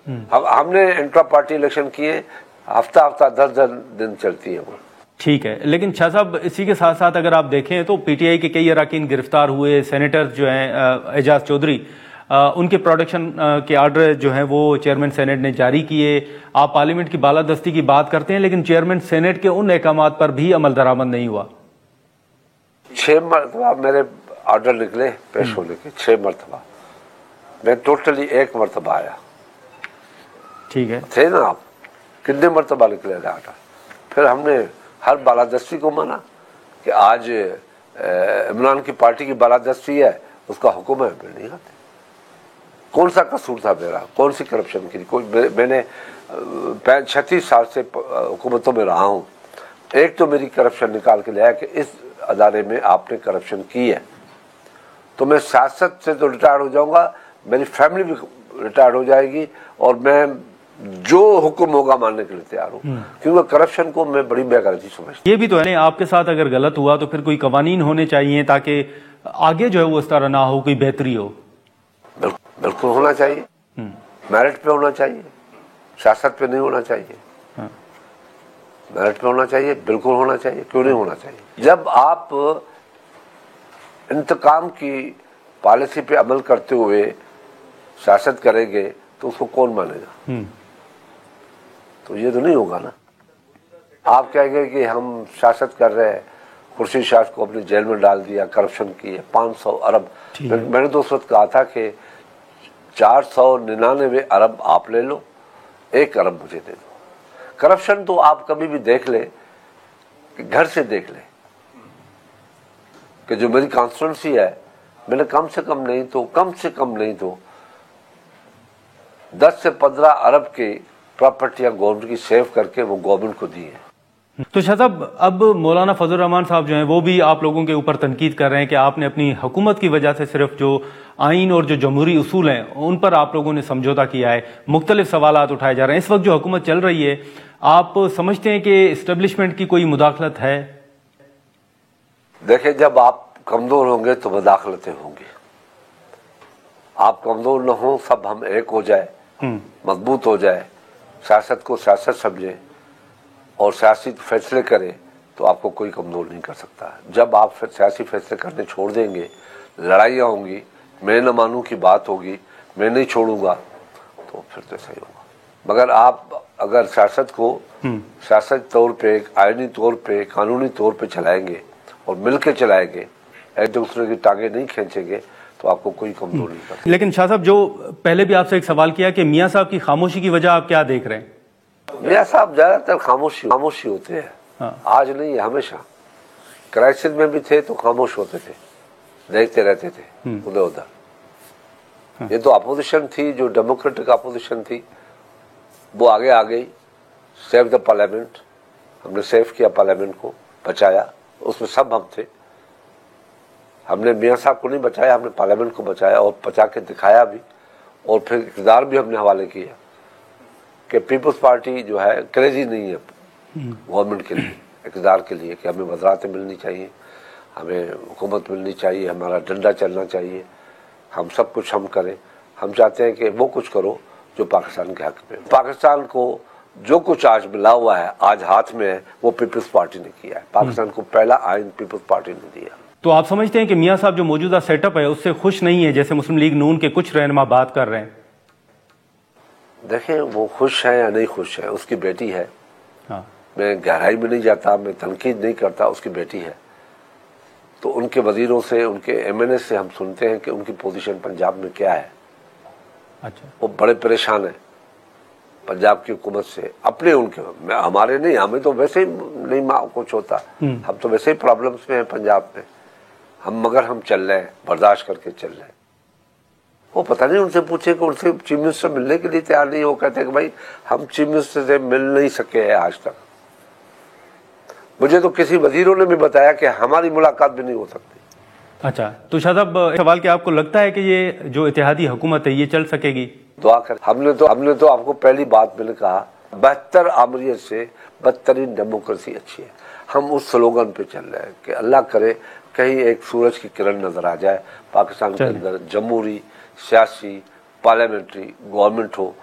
हमने इंट्रा पार्टी इलेक्शन किए, हफ्ता 10 दिन चलती है वो। ठीक है, लेकिन शाह साहब इसी के साथ साथ अगर आप देखें तो पीटीआई के कई अरकान गिरफ्तार हुए। सेनेटर जो हैं एजाज चौधरी, उनके प्रोडक्शन के आर्डर जो हैं वो चेयरमैन सेनेट ने जारी किए। आप पार्लियामेंट की बालादस्ती की बात करते हैं, लेकिन चेयरमैन सेनेट के उन अहकामात पर भी अमल दरामद नहीं हुआ। 6 मरतबा मेरे ऑर्डर निकले पेश होने के, 6 मरतबा। मैं टोटली 1 मरतबा आया। ठीक है, थे ना आप, कितने मरतबा निकले ऑर्डर? फिर हमने हर बालादस्ती को माना कि आज इमरान की पार्टी की बालादस्ती है, उसका हुक्म है, फिर नहीं आते। कौन सा कसूर था मेरा? कौन सी करप्शन की? कोई मैंने 36 साल से हुकूमतों में रहा हूँ। एक तो मेरी करप्शन निकाल के लाया कि इस अदारे में आपने करप्शन की है, तो मैं सियासत से तो रिटायर्ड हो जाऊंगा, मेरी फैमिली भी रिटायर्ड हो जाएगी, और मैं जो हुक्म होगा मानने के लिए तैयार हूँ, क्योंकि करप्शन को मैं बड़ी बेगलती समझता हूँ। ये भी तो है, आपके साथ अगर गलत हुआ तो फिर कोई कवानीन होने चाहिए ताकि आगे जो है वो इस तरह ना हो, कोई बेहतरी हो। बिल्कुल होना चाहिए, मेरिट पे होना चाहिए, सियासत पे नहीं होना चाहिए। मेरिट पे होना चाहिए, बिल्कुल होना चाहिए, क्यों नहीं होना चाहिए? जब आप इंतकाम की पॉलिसी पे अमल करते हुए सियासत करेंगे तो उसको कौन मानेगा? तो ये तो नहीं होगा ना। आप कहेंगे कि हम सियासत कर रहे हैं, खुर्शीद शाह को अपनी जेल में डाल दिया, करप्शन की है, 500 अरब। मैंने तो उस वक्त कहा था कि 499 अरब आप ले लो, 1 अरब मुझे दे दो। करप्शन तो आप कभी भी देख ले, कि घर से देख ले कि जो मेरी कॉन्स्टिट्यूंसी है, मैंने कम से कम नहीं तो 10 से 15 अरब की प्रॉपर्टियां गवर्नमेंट की सेव करके वो गवर्नमेंट को दी है। तो शाह साहब, अब मौलाना फजल रहमान साहब जो हैं वो भी आप लोगों के ऊपर तनकीद कर रहे हैं कि आपने अपनी हुकूमत की वजह से सिर्फ जो आइन और जो जमहूरी उसूल हैं उन पर आप लोगों ने समझौता किया है। मुख्तलिफ सवालात उठाए जा रहे हैं। इस वक्त जो हुकूमत चल रही है, आप समझते हैं कि इस्टेब्लिशमेंट की कोई मुदाखलत है? देखिए, जब आप कमजोर होंगे तो मुदाखलतें होंगी। आप कमजोर न हो, सब हम एक हो जाए, मजबूत हो जाए, सियासत को सियासत समझे और सियासी फैसले करें, तो आपको कोई कमजोर नहीं कर सकता। जब आप सियासी फैसले करने छोड़ देंगे, लड़ाइयाँ होंगी, मैं न मानूं की बात होगी, मैं नहीं छोड़ूंगा, तो फिर तो सही होगा। मगर आप अगर सियासत को सियासत तौर पे, आईनी तौर पे, कानूनी तौर पे चलाएंगे और मिलकर चलाएंगे, एक दूसरे की टांगे नहीं खींचेंगे, तो आपको कोई कमजोर नहीं कर सकता। लेकिन शाह साहब, जो पहले भी आपसे एक सवाल किया कि मियाँ साहब की खामोशी की वजह आप क्या देख रहे हैं? मियाँ साहब ज्यादातर खामोशी होते हैं। हाँ। आज नहीं है, हमेशा क्राइसिस में भी थे तो खामोश होते थे, देखते रहते थे उधर उधर। हाँ। ये तो अपोजिशन थी, जो डेमोक्रेटिक अपोजिशन थी, वो आगे आ गई। सेव द पार्लियामेंट, हमने सेव किया, पार्लियामेंट को बचाया, उसमें सब हम थे। हमने मियाँ साहब को नहीं बचाया, हमने पार्लियामेंट को बचाया और बचा के दिखाया भी, और फिर इक़्तिदार भी हमने हवाले किया कि पीपल्स पार्टी जो है क्रेजी नहीं है गवर्नमेंट के लिए, इक़्तिदार के लिए, कि हमें वज़रातें मिलनी चाहिए, हमें हुकूमत मिलनी चाहिए, हमारा डंडा चलना चाहिए, हम सब कुछ हम करें। हम चाहते हैं कि वो कुछ करो जो पाकिस्तान के हक में। पाकिस्तान को जो कुछ आज मिला हुआ है, आज हाथ में है, वो पीपल्स पार्टी ने किया है। पाकिस्तान को पहला आइन पीपल्स पार्टी ने दिया। तो आप समझते हैं कि मियाँ साहब जो मौजूदा सेटअप है उससे खुश नहीं है, जैसे मुस्लिम लीग नून के कुछ रहनुमा बात कर रहे हैं? देखें, वो खुश है या नहीं खुश है, उसकी बेटी है। हाँ। मैं गहराई में नहीं जाता, मैं तनकीद नहीं करता, उसकी बेटी है। तो उनके वजीरों से, उनके एमएनए से हम सुनते हैं कि उनकी पोजीशन पंजाब में क्या है। अच्छा। वो बड़े परेशान है पंजाब की हुकूमत से, अपने उनके, हमारे नहीं, हमें तो वैसे ही नहीं कुछ होता, हम तो वैसे ही प्रॉब्लम्स में हैं पंजाब में, मगर हम चल रहे हैं, बर्दाश्त करके चल रहे हैं। वो पता नहीं, उनसे पूछे कि उनसे चीफ मिनिस्टर मिलने के लिए तैयार नहीं। वो कहते हैं कि भाई हम चीफ मिनिस्टर से मिल नहीं सके हैं आज तक। मुझे तो किसी वजीरों ने भी बताया कि हमारी मुलाकात भी नहीं हो सकती। अच्छा, तो शाह साहब सवाल कि आपको लगता है कि ये जो इत्तेहादी हुकूमत है ये चल सकेगी? दुआ कर। हमने तो आपको पहली बात मैंने कहा 72 आमरीत से बदतरीन डेमोक्रेसी अच्छी है। हम उस स्लोगन पे चल रहे हैं कि अल्लाह करे कहीं एक सूरज की किरण नजर आ जाए पाकिस्तान के अंदर, जमहूरी सियासी पार्लियामेंट्री गवर्नमेंट हो,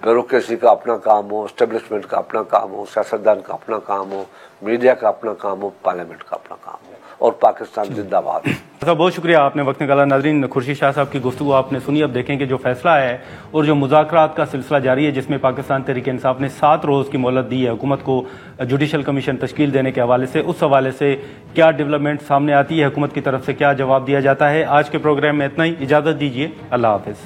ब्यूरोक्रेसी का अपना काम हो, एस्टेब्लिशमेंट का अपना काम हो, सियासतदान का अपना काम हो, मीडिया का अपना काम हो, पार्लियामेंट का अपना काम हो, और पाकिस्तान जिंदाबाद। बहुत शुक्रिया, आपने वक्त निकाला। नाज़रीन, खुर्शीद शाह साहब की गुफ्तगू आपने सुनी। अब देखें कि जो फैसला है और जो मुज़ाकरात का सिलसिला जारी है, जिसमें पाकिस्तान तहरीक इंसाफ ने 7 रोज़ की मोहलत दी है हुकूमत को जुडिशल कमीशन तश्कील देने के हवाले से, उस हवाले से क्या डेवलपमेंट सामने आती है, हुकूमत की तरफ से क्या जवाब दिया जाता है। आज के प्रोग्राम में इतना ही, इजाज़त दीजिए, अल्लाह हाफिज़।